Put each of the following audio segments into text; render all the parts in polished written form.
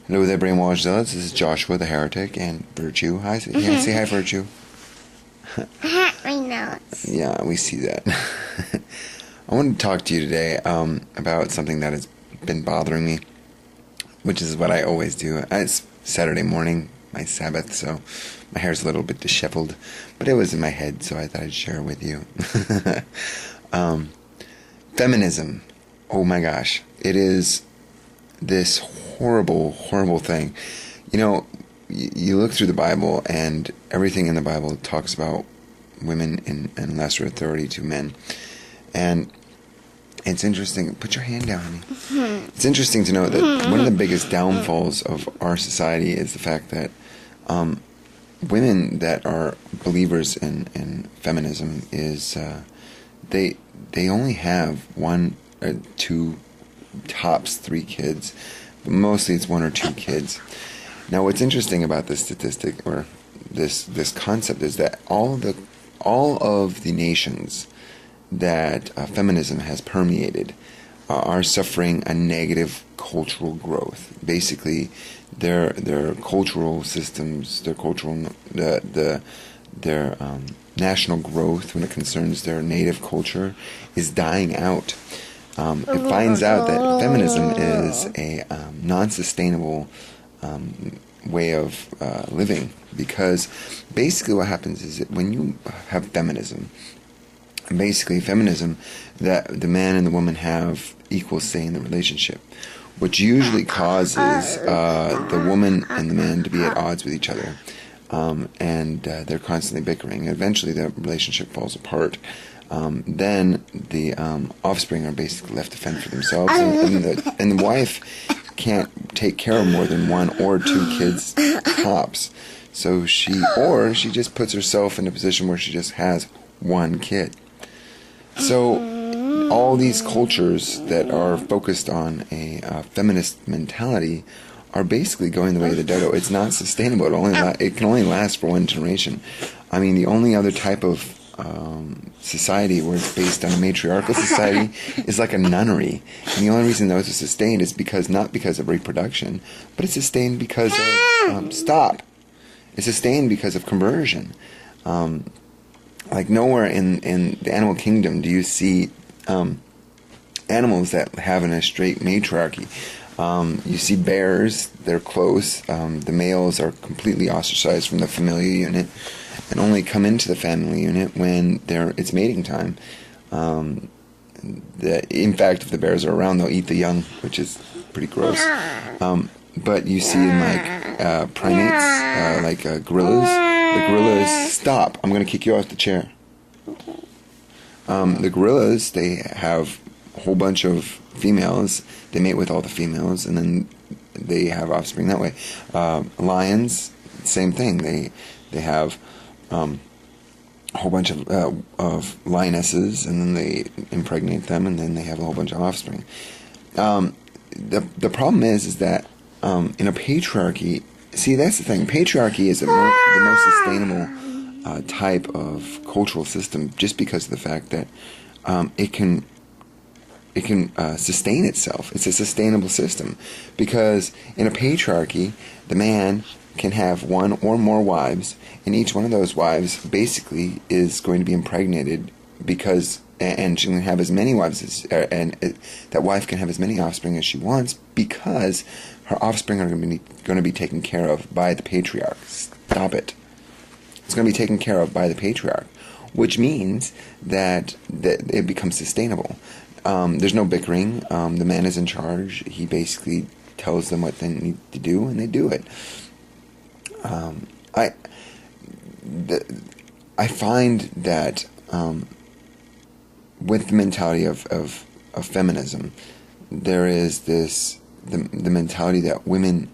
Hello there, brainwashed zealots. This is Joshua the Heretic and Virtue. Hi, say hi, Virtue. I hurt my nose. Yeah, we see that. I wanted to talk to you today about something that has been bothering me, which is what I always do. It's Saturday morning, my Sabbath, so my hair's a little bit disheveled, but it was in my head, so I thought I'd share it with you. Feminism. Oh my gosh. It is this horrible, horrible thing. You know, you look through the Bible, and everything in the Bible talks about women in lesser authority to men. And it's interesting. Put your hand down, honey. It's interesting to know that one of the biggest downfalls of our society is the fact that women that are believers in feminism is they only have one or two, tops 3 kids, but mostly it's 1 or 2 kids. Now, what's interesting about this statistic or this concept is that all of the nations that feminism has permeated are suffering a negative cultural growth. Basically, their cultural systems, their national growth when it concerns their native culture is dying out. It finds out that feminism is a non-sustainable way of living, because basically what happens is that when you have feminism, that the man and the woman have equal say in the relationship, which usually causes the woman and the man to be at odds with each other, and they're constantly bickering. Eventually the relationship falls apart. Then the offspring are basically left to fend for themselves, and the wife can't take care of more than 1 or 2 kids tops. So she just puts herself in a position where she just has 1 kid. So all these cultures that are focused on a feminist mentality are basically going the way of the dodo. It's not sustainable. It can only last for 1 generation. I mean, the only other type of society where it's based on a matriarchal society is like a nunnery, and the only reason those are sustained is not because of reproduction, but it's sustained because of it's sustained because of conversion. Like nowhere in the animal kingdom do you see animals that have a straight matriarchy. You see bears; they're close. The males are completely ostracized from the familial unit and only come into the family unit when it's mating time. In fact, if the bears are around, they'll eat the young, which is pretty gross. But you see in like primates, like gorillas. The gorillas, stop! I'm going to kick you off the chair. The gorillas, they have a whole bunch of females. They mate with all the females, and then they have offspring that way. Lions, same thing. They have a whole bunch of lionesses, and then they impregnate them, and then they have a whole bunch of offspring. The problem is that in a patriarchy, see, that's the thing. Patriarchy is the most sustainable type of cultural system, just because of the fact that it can sustain itself. It's a sustainable system, because in a patriarchy, the man can have 1 or more wives, and each one of those wives basically is going to be impregnated, and she can have as many wives and that wife can have as many offspring as she wants, because her offspring are going to be taken care of by the patriarch. Stop it. It's going to be taken care of by the patriarch, which means that it becomes sustainable. There's no bickering. The man is in charge. He basically tells them what they need to do, and they do it. I find that with the mentality of feminism, there is the mentality that women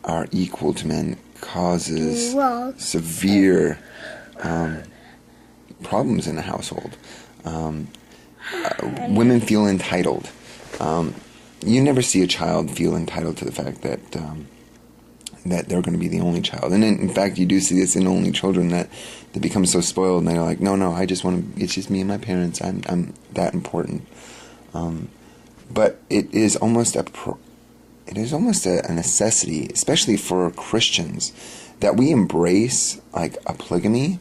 are equal to men causes severe problems in a household. Women feel entitled. You never see a child feel entitled to the fact that they're going to be the only child. And in fact, you do see this in only children, that they become so spoiled, and they're like, no, I just want to, it's just me and my parents. I'm that important. But it is almost it is almost a necessity, especially for Christians, that we embrace like a polygamy,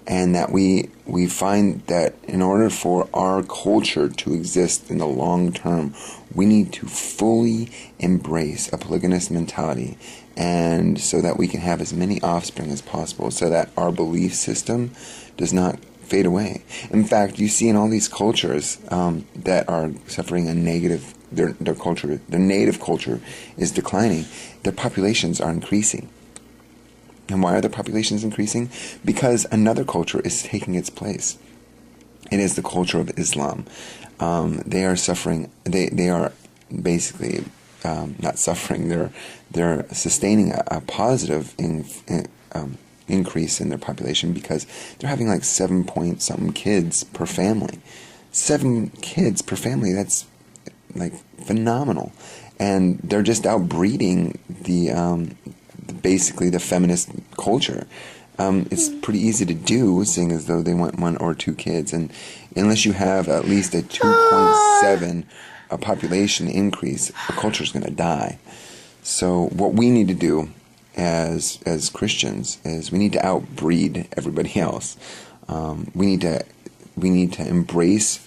and that we find that in order for our culture to exist in the long term, we need to fully embrace a polygynous mentality, and so that we can have as many offspring as possible, so that our belief system does not fade away. In fact, you see in all these cultures that are suffering a negative, their native culture is declining, their populations are increasing. And why are their populations increasing? Because another culture is taking its place. It is the culture of Islam. They are suffering. They are basically not suffering. They're sustaining a positive increase in their population, because they're having like 7-point-something kids per family. 7 kids per family. That's like phenomenal, and they're just outbreeding basically the feminist culture. It's pretty easy to do, seeing as though they want 1 or 2 kids, and unless you have at least a 2.7 population increase, the culture is going to die. So what we need to do as Christians is we need to outbreed everybody else. We need to embrace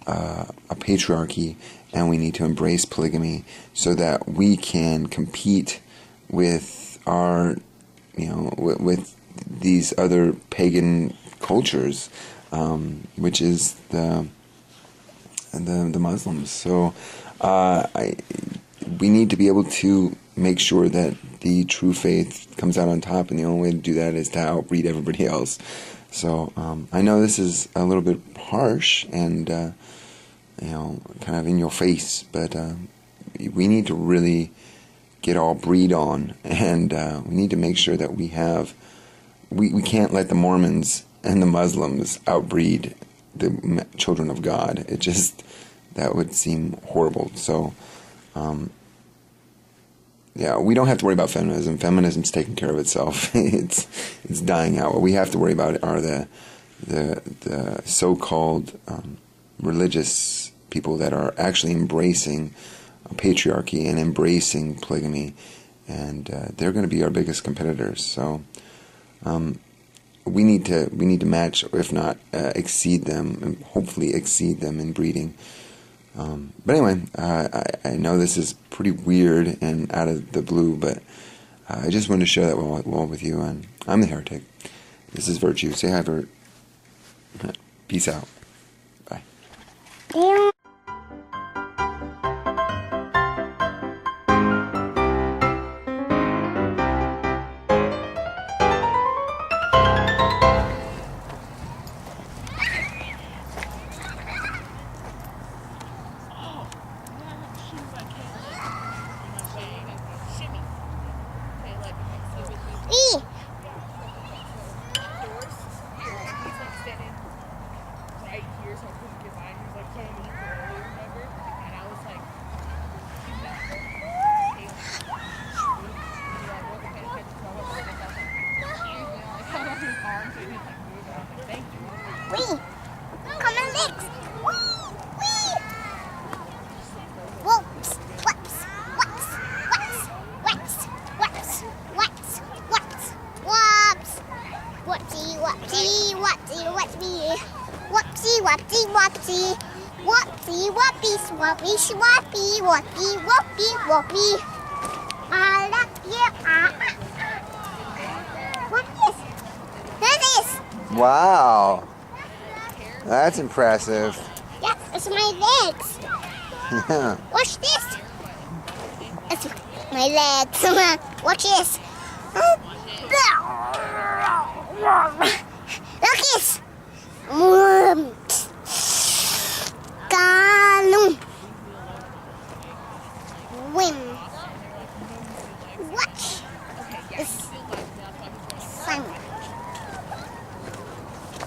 a patriarchy, and we need to embrace polygamy, so that we can compete with our, with these other pagan cultures, which is the Muslims. So we need to be able to make sure that the true faith comes out on top, and the only way to do that is to outbreed everybody else. So I know this is a little bit harsh and kind of in your face, but we need to really get all breed on, and we need to make sure that we can't let the Mormons and the Muslims outbreed the children of God. That would seem horrible. So we don't have to worry about feminism. Feminism's taking care of itself. It's dying out. What we have to worry about are the so-called religious people that are actually embracing patriarchy and embracing polygamy, and they're going to be our biggest competitors. So we need to match, or if not exceed them, and hopefully exceed them in breeding. But anyway, I know this is pretty weird and out of the blue, but I just wanted to share that well with you. And I'm the Heretic. This is Virtue. Say hi, Vert. Peace out. Bye. Come on, legs. Wee. Whoops. Whoops. Whoops. Whoops. Whoops. Whoops. Whoops. Whoops. Whoopsie. Whoopsie. Whoopsie. Whoopsie. Whoopsie. Whoopsie. Whoopsie. Whoopsie. Whoopsie. Swappy. Swappy. Whoopie. Whoopie. Whoopie. I love you. What is this? Wow. That's impressive. Yes, it's my legs. Yeah. Watch this. It's my legs. Watch this. Look this. Galum. Wim. Watch this. Sun.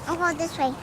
I'll go this way.